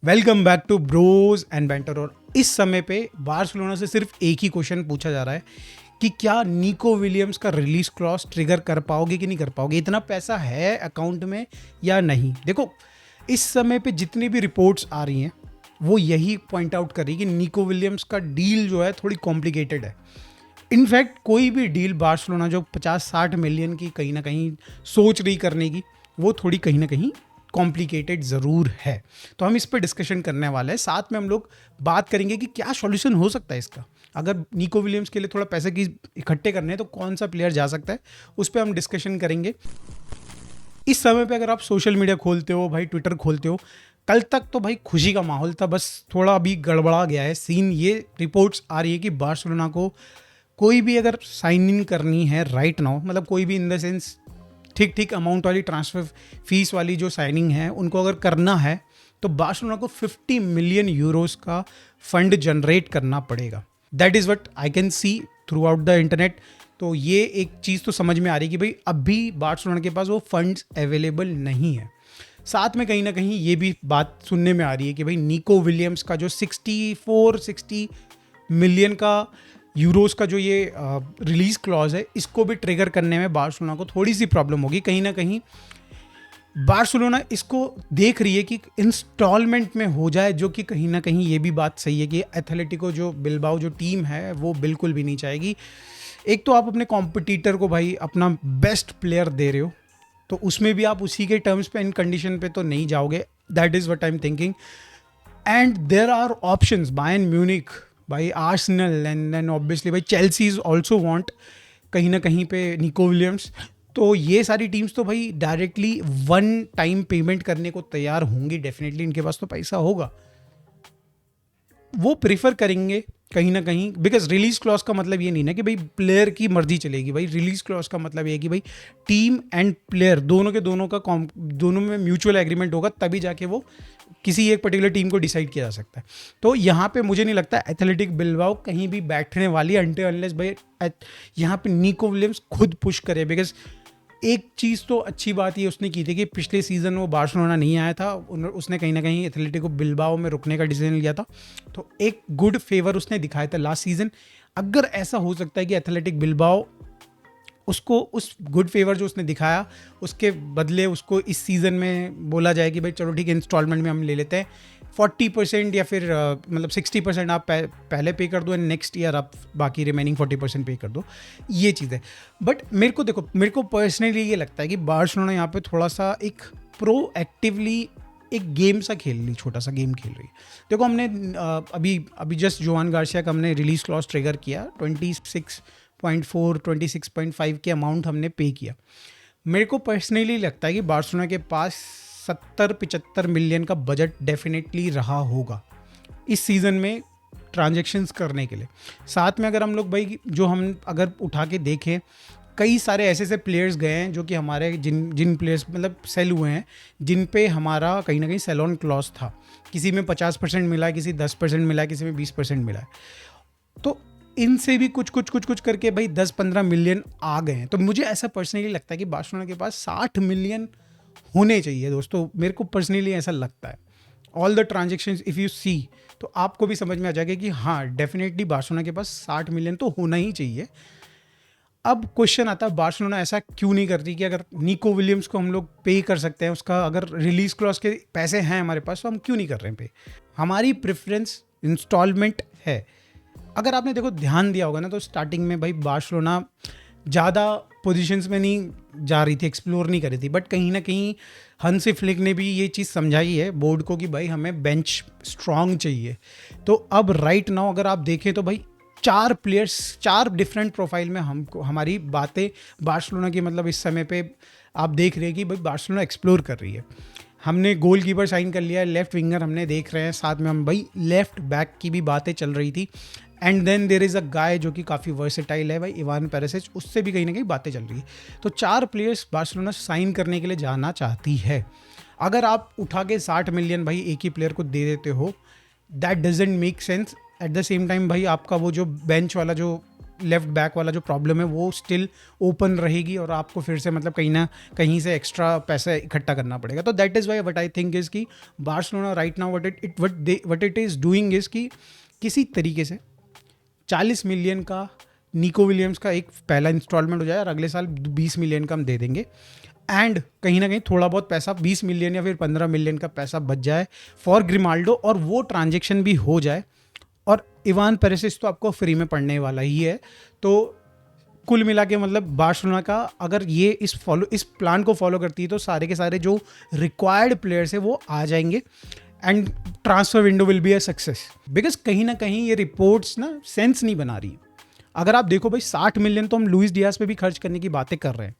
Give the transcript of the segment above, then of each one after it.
Welcome back to bros and banter. और इस समय पे बार्सिलोना से सिर्फ एक ही क्वेश्चन पूछा जा रहा है कि क्या निको विलियम्स का रिलीज क्लॉज ट्रिगर कर पाओगे कि नहीं कर पाओगे, इतना पैसा है अकाउंट में या नहीं। देखो, इस समय पे जितनी भी रिपोर्ट्स आ रही हैं वो यही पॉइंट आउट कर रही है कि निको विलियम्स का डील जो है थोड़ी कॉम्प्लिकेटेड है। इनफैक्ट कोई भी डील बार्सिलोना जो 50-60 मिलियन की कहीं ना कहीं सोच रही करने की, वो थोड़ी कहीं ना कहीं कॉम्प्लिकेटेड ज़रूर है। तो हम इस पर डिस्कशन करने वाले हैं। साथ में हम लोग बात करेंगे कि क्या सॉल्यूशन हो सकता है इसका। अगर निको विलियम्स के लिए थोड़ा पैसे की इकट्ठे करने हैं तो कौन सा प्लेयर जा सकता है, उस पर हम डिस्कशन करेंगे। इस समय पे अगर आप सोशल मीडिया खोलते हो भाई, ट्विटर खोलते हो, कल तक तो भाई खुशी का माहौल था, बस थोड़ा अभी गड़बड़ा गया है सीन। ये रिपोर्ट्स आ रही है कि बार्सिलोना को कोई भी अगर साइन इन करनी है राइट नाउ, मतलब कोई भी इन द सेंस ठीक ठीक अमाउंट वाली ट्रांसफर फीस वाली जो साइनिंग है उनको अगर करना है तो बार्सिलोना को 50 मिलियन यूरोस का फंड जनरेट करना पड़ेगा। That is what I can see through out the internet. तो ये एक चीज़ तो समझ में आ रही है कि भाई अभी बार्सिलोना के पास वो फंड्स अवेलेबल नहीं है। साथ में कहीं ना कहीं ये भी बात सुनने में आ रही है कि भाई निको विलियम्स का जो 60 मिलियन का यूरोस का जो ये रिलीज क्लॉज है, इसको भी ट्रिगर करने में बार्सिलोना को थोड़ी सी प्रॉब्लम होगी। कहीं ना कहीं बार्सिलोना इसको देख रही है कि इंस्टॉलमेंट में हो जाए, जो कि कहीं ना कहीं ये भी बात सही है कि एथलेटिको जो बिलबाओ जो टीम है वो बिल्कुल भी नहीं चाहेगी। एक तो आप अपने कॉम्पिटिटर को भाई अपना बेस्ट प्लेयर दे रहे हो, तो उसमें भी आप उसी के टर्म्स पे एंड कंडीशन पे तो नहीं जाओगे। That is what I am thinking. And there are options, Bayern Munich, भाई आर्सेनल, एंड देन ऑब्वियसली भाई चेल्सी इज ऑल्सो वांट कहीं ना कहीं पे निको विलियम्स। तो ये सारी टीम्स तो भाई डायरेक्टली वन टाइम पेमेंट करने को तैयार होंगी, डेफिनेटली इनके पास तो पैसा होगा, वो प्रेफर करेंगे कहीं ना कहीं। बिकॉज रिलीज क्लॉज का मतलब ये नहीं ना कि भाई प्लेयर की मर्जी चलेगी। भाई रिलीज क्लॉज का मतलब ये है कि भाई टीम एंड प्लेयर दोनों के दोनों का दोनों में म्यूचुअल एग्रीमेंट होगा, तभी जाके वो किसी एक पर्टिकुलर टीम को डिसाइड किया जा सकता है। तो यहाँ पे मुझे नहीं लगता एथलेटिक बिलबाओ कहीं भी बैठने वाली अनटिल अनलेस भाई यहाँ पे निको विलियम्स खुद पुश करे। बिकॉज एक चीज़ तो अच्छी बात ये उसने की थी कि पिछले सीज़न वो बार्सिलोना नहीं आया था, उसने कहीं ना कहीं एथलेटिको बिलबाओ में रुकने का डिसीजन लिया था, तो एक गुड फेवर उसने दिखाया था लास्ट सीज़न। अगर ऐसा हो सकता है कि एथलेटिक बिलबाओ उसको उस गुड फेवर जो उसने दिखाया उसके बदले उसको इस सीज़न में बोला जाए कि भाई चलो ठीक है, इंस्टॉलमेंट में हम ले लेते हैं 40% या फिर मतलब 60% आप पहले पे कर दो एंड नेक्स्ट ईयर आप बाकी रिमेनिंग 40% पे कर दो, ये चीज़ है। बट मेरे को देखो, मेरे को पर्सनली ये लगता है कि बार्सिलोना यहाँ पे थोड़ा सा एक प्रोएक्टिवली एक गेम सा खेल रही, छोटा सा गेम खेल रही है। देखो हमने अभी जस्ट जोआन गार्सिया का हमने रिलीज क्लॉज ट्रिगर किया, 26.4 26.5 के अमाउंट हमने पे किया। मेरे को पर्सनली लगता है कि बार्सिलोना के पास 70-75 मिलियन का बजट डेफिनेटली रहा होगा इस सीज़न में ट्रांजैक्शंस करने के लिए। साथ में अगर हम लोग भाई जो हम अगर उठा के देखें, कई सारे ऐसे प्लेयर्स गए हैं जो कि हमारे जिन प्लेयर्स मतलब सेल हुए हैं, जिन पे हमारा कहीं ना कहीं सेल ऑन क्लॉज था। किसी में 50% मिला है, किसी 10% मिला है, किसी में 20% मिला है। तो इनसे भी कुछ करके भाई 10-15 मिलियन आ गए हैं। तो मुझे ऐसा पर्सनली लगता है कि बार्सिलोना के पास 60 मिलियन होने चाहिए दोस्तों। मेरे को पर्सनली ऐसा लगता है। All the transactions if you see, तो आपको भी समझ में आ जाएगा कि हाँ डेफिनेटली बार्सिलोना के पास 60 मिलियन तो होना ही चाहिए। अब क्वेश्चन आता है बार्सिलोना ऐसा क्यों नहीं करती कि अगर निको विलियम्स को हम लोग पे कर सकते हैं, उसका अगर रिलीज क्लॉज के पैसे हैं हमारे पास, तो हम क्यों नहीं कर रहे हैं पे। हमारी प्रेफरेंस इंस्टॉलमेंट है। अगर आपने देखो ध्यान दिया होगा ना, तो स्टार्टिंग में भाई बार्सिलोना ज़्यादा पोजीशंस में नहीं जा रही थी, एक्सप्लोर नहीं कर रही थी, बट कहीं ना कहीं हंसी फ्लिक ने भी ये चीज़ समझाई है बोर्ड को कि भाई हमें बेंच स्ट्रॉन्ग चाहिए। तो अब राइट नाउ अगर आप देखें तो भाई 4 प्लेयर्स 4 डिफरेंट प्रोफाइल में हमको हमारी बातें बार्सिलोना की, मतलब इस समय पे आप देख रहे हैं कि भाई बार्सिलोना एक्सप्लोर कर रही है। हमने गोल कीपर साइन कर लिया है, लेफ्ट विंगर हमने देख रहे हैं, साथ में हम भाई लेफ्ट बैक की भी बातें चल रही थी। And then there is a guy जो कि काफ़ी वर्सेटाइल है भाई, इवान पेरिसिच, उससे भी कहीं ना कहीं बातें चल रही है। तो 4 प्लेयर्स बार्सिलोना साइन करने के लिए जाना चाहती है। अगर आप उठा के 60 मिलियन भाई एक ही प्लेयर को दे देते हो, that doesn't make sense. Eight the same time भाई आपका वो जो बेंच वाला जो लेफ्ट बैक वाला जो प्रॉब्लम है वो स्टिल ओपन रहेगी और आपको फिर से मतलब कहीं ना कहीं से एक्स्ट्रा पैसा इकट्ठा करना पड़ेगा. तो that is why what I think is कि Barcelona right now what it is doing is कि किसी तरीके से 40 मिलियन का निको विलियम्स का एक पहला इंस्टॉलमेंट हो जाए और अगले साल 20 मिलियन का हम दे देंगे. एंड कहीं ना कहीं थोड़ा बहुत पैसा 20 मिलियन या फिर 15 मिलियन का पैसा बच जाए फॉर ग्रिमाल्डो और वो ट्रांजेक्शन भी हो जाए. और इवान पेरिसिच तो आपको फ्री में पड़ने वाला ही है. तो कुल मिला के मतलब बार्सिलोना का अगर ये इस प्लान को फॉलो करती है तो सारे के सारे जो रिक्वायर्ड प्लेयर्स है वो आ जाएंगे and transfer window will be a success. Because कहीं ना कहीं ये रिपोर्ट्स ना सेंस नहीं बना रही. अगर आप देखो भाई 60 मिलियन तो हम लुइस डियाज पे भी खर्च करने की बातें कर रहे हैं.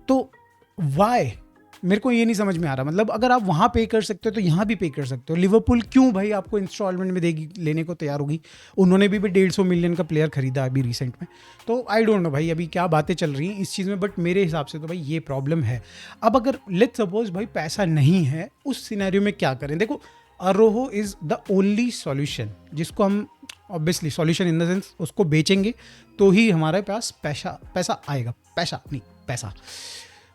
तो वाई मेरे को ये नहीं समझ में आ रहा. मतलब अगर आप वहाँ पे कर सकते हो तो यहाँ भी पे कर सकते हो. लिवरपूल क्यों भाई आपको इंस्टॉलमेंट में देगी, लेने को तैयार होगी. उन्होंने भी 150 मिलियन का प्लेयर खरीदा अभी रिसेंट में. तो आई डोंट नो भाई अभी क्या बातें चल रही हैं इस चीज़ में, बट मेरे हिसाब से तो भाई ये प्रॉब्लम है. अब अगर लेट्स सपोज भाई पैसा नहीं है उस सिनेरियो में क्या करें. देखो अरोहो इज़ द ओनली सॉल्यूशन जिसको हम obviously solution in the sense उसको बेचेंगे तो ही हमारे पास पैसा आएगा. पैसा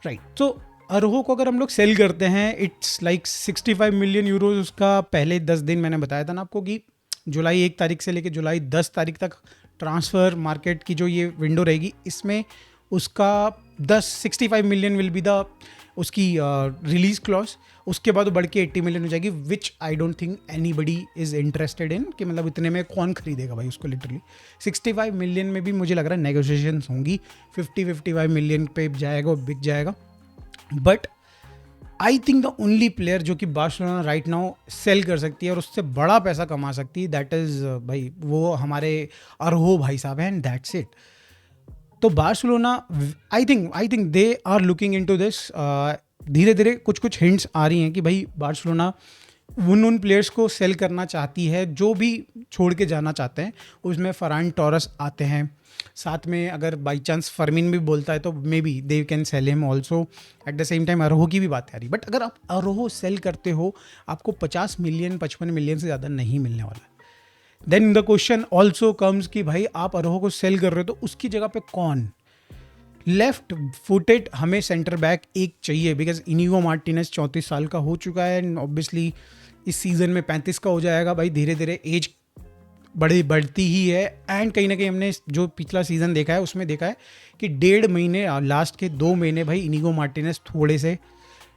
राइट. तो अरोहो को अगर हम लोग सेल करते हैं इट्स लाइक 65 मिलियन यूरोज. उसका पहले 10 दिन मैंने बताया था ना आपको कि जुलाई 1 तारीख से लेकर जुलाई 10 तारीख तक ट्रांसफ़र मार्केट की जो ये विंडो रहेगी इसमें उसका 65 मिलियन विल बी द उसकी रिलीज़ क्लॉज. उसके बाद वो बढ़ के 80 मिलियन हो जाएगी which I don't think anybody is interested in कि मतलब इतने में कौन खरीदेगा भाई उसको. लिटरली 65 मिलियन में भी मुझे लग रहा है नेगोशिएशंस होंगी. 55 मिलियन पे जाएगा और बिक जाएगा. But I think the only player जो कि बार्सिलोना राइट नाउ सेल कर सकती है और उससे बड़ा पैसा कमा सकती है दैट इज़ भाई वो हमारे अरोहो भाई साहब हैं एंड दैट्स इट. तो Barcelona I think they are looking into this. धीरे धीरे कुछ हिंट्स आ रही हैं कि भाई बार्सिलोना उन प्लेयर्स को सेल करना चाहती है जो भी छोड़ के जाना चाहते हैं. उसमें फरान टोरस आते हैं. साथ में अगर बाई चांस फर्मिन भी बोलता है तो maybe they can sell him also. At the same time Araujo की भी बात आ रही. बट अगर आप अरोहो सेल करते हो आपको 50 मिलियन 55 मिलियन से ज़्यादा नहीं मिलने वाला. Then the question also comes कि भाई आप अरोहो को सेल कर रहे हो तो उसकी जगह पे कौन. लेफ्ट फुटेड हमें सेंटर बैक एक चाहिए बिकॉज इनिगो मार्टिनेज 34 साल का हो चुका है एंड ऑब्वियसली इस सीज़न में 35 का हो जाएगा. भाई धीरे धीरे एज बढ़ती ही है. एंड कहीं ना कहीं हमने जो पिछला सीज़न देखा है उसमें देखा है कि 1.5 महीने लास्ट के 2 महीने भाई इनिगो मार्टिनेज थोड़े से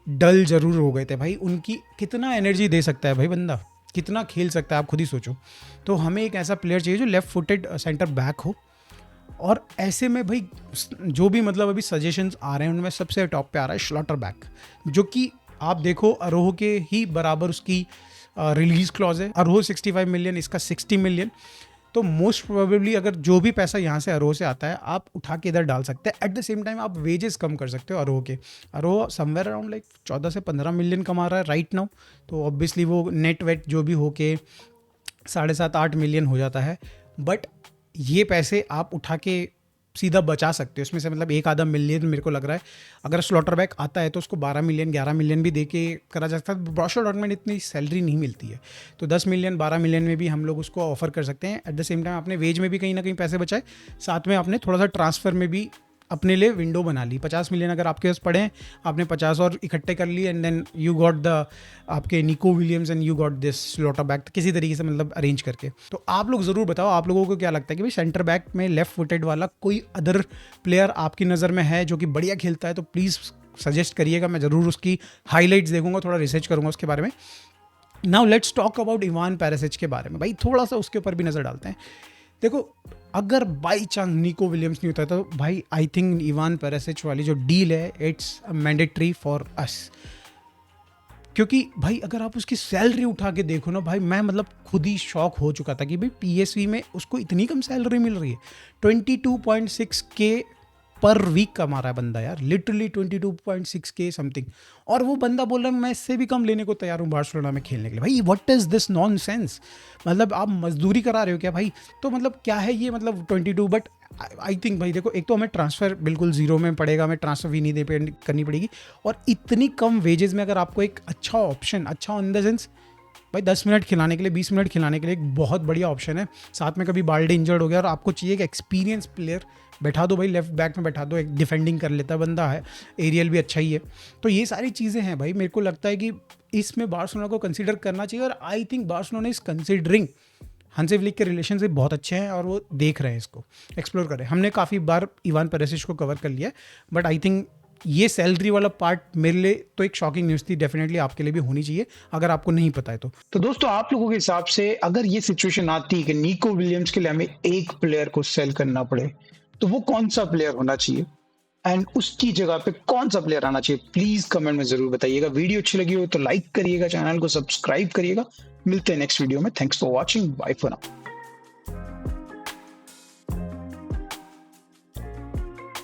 डल ज़रूर हो गए थे. भाई उनकी कितना एनर्जी दे सकता है भाई बंदा, कितना खेल सकता है आप खुद ही सोचो. तो हमें एक ऐसा प्लेयर चाहिए जो लेफ्ट फुटेड सेंटर बैक हो. और ऐसे में भाई जो भी मतलब अभी सजेशंस आ रहे हैं उनमें सबसे टॉप पे आ रहा है श्लॉटर बैक, जो कि आप देखो अरोहो के ही बराबर उसकी रिलीज क्लॉज है. अरोहो 65 मिलियन, इसका 60 मिलियन. तो मोस्ट प्रोबेबली अगर जो भी पैसा यहाँ से अरोहो से आता है आप उठा के इधर डाल सकते हैं. एट द सेम टाइम आप वेजेस कम कर सकते हो अरोहो के. अरोहो समवेयर अराउंड लाइक 14 से 15 मिलियन कमा रहा है राइट नाउ. तो ऑब्वियसली वो नेट वेट जो भी हो के 7.5-8 मिलियन हो जाता है. बट ये पैसे आप उठा के सीधा बचा सकते हो. इसमें से मतलब 1-आधा मिलियन मेरे को लग रहा है अगर स्लॉटर बैक आता है तो उसको 12 मिलियन 11 मिलियन भी दे के करा जा सकता है. ब्रोशिया डॉर्टमंड इतनी सैलरी नहीं मिलती है तो 10 मिलियन 12 मिलियन में भी हम लोग उसको ऑफर कर सकते हैं. एट द सेम टाइम आपने वेज में भी कहीं ना कहीं पैसे बचाए, साथ में आपने थोड़ा सा ट्रांसफ़र में भी अपने लिए विंडो बना ली. 50 मिलियन अगर आपके पास पड़े हैं आपने 50 और इकट्ठे कर लिए and then you got the आपके Nico Williams and you got this slaughter back किसी तरीके से मतलब अरेंज करके. तो आप लोग ज़रूर बताओ आप लोगों को क्या लगता है कि भाई सेंटर बैक में लेफ्ट फुटेड वाला कोई अदर प्लेयर आपकी नज़र में है जो कि बढ़िया खेलता है तो प्लीज़ सजेस्ट करिएगा. मैं ज़रूर उसकी हाईलाइट्स देखूंगा, थोड़ा रिसर्च करूंगा उसके बारे में. Now let's talk about Ivan Perisic के बारे में. भाई थोड़ा सा उसके ऊपर भी नज़र डालते हैं. देखो अगर बाई चांस निको विलियम्स नहीं होता तो भाई आई थिंक इवान पेरिसिच वाली जो डील है इट्स मैंडेटरी फॉर अस. क्योंकि भाई अगर आप उसकी सैलरी उठा के देखो ना भाई मैं मतलब खुद ही शॉक हो चुका था कि भाई पीएसवी में उसको इतनी कम सैलरी मिल रही है. 22.6K पर वीक कमा रहा है बंदा यार, लिटरली 22.6K समथिंग. और वो बंदा बोल रहा है मैं इससे भी कम लेने को तैयार हूँ बार्सिलोना में खेलने के लिए. भाई व्हाट इज़ दिस नॉनसेंस. मतलब आप मजदूरी करा रहे हो क्या भाई. तो मतलब क्या है ये मतलब 22. बट आई थिंक भाई देखो एक तो हमें ट्रांसफ़र बिल्कुल ज़ीरो में पड़ेगा, हमें ट्रांसफ़र भी नहीं करनी पड़ेगी. और इतनी कम वेजेस में अगर आपको एक अच्छा ऑप्शन, अच्छा इन द सेंस भाई 10 मिनट खिलाने के लिए, 20 मिनट खिलाने के लिए एक बहुत बढ़िया ऑप्शन है। साथ में कभी बाल्डे इंजर्ड हो गया और आपको चाहिए एक एक्सपीरियंस प्लेयर, बैठा दो भाई, लेफ्ट बैक में बैठा दो, एक डिफेंडिंग कर लेता बंदा है, एरियल भी अच्छा ही है। तो ये सारी चीज़ें हैं भाई, मेरे को लगता है कि इसमें बार्सिलोना को कंसीडर करना चाहिए, और I think Barcelona is considering. Hansi Flick के रिलेशनशिप बहुत अच्छे हैं और वो देख रहे हैं, इसको एक्सप्लोर कर रहे हैं। हमने काफ़ी बार इवान पेरिसिच को कवर कर लिया है, बट आई थिंक ये सैलरी वाला पार्ट मेरे लिए तो एक शॉकिंग न्यूज़ थी, डेफिनेटली आपके लिए भी होनी चाहिए अगर आपको नहीं पता है तो दोस्तों, आप लोगों के हिसाब से अगर ये सिचुएशन आती है कि निको विलियम्स के लिए हमें एक प्लेयर को सेल करना पड़े, तो वो कौन सा प्लेयर होना चाहिए एंड उसकी जगह पे कौन सा प्लेयर आना चाहिए? प्लीज कमेंट में जरूर बताइएगा। वीडियो अच्छी लगी हो तो लाइक करिएगा, चैनल को सब्सक्राइब करिएगा। मिलते हैं नेक्स्ट वीडियो में। Thanks for watching, bye for now.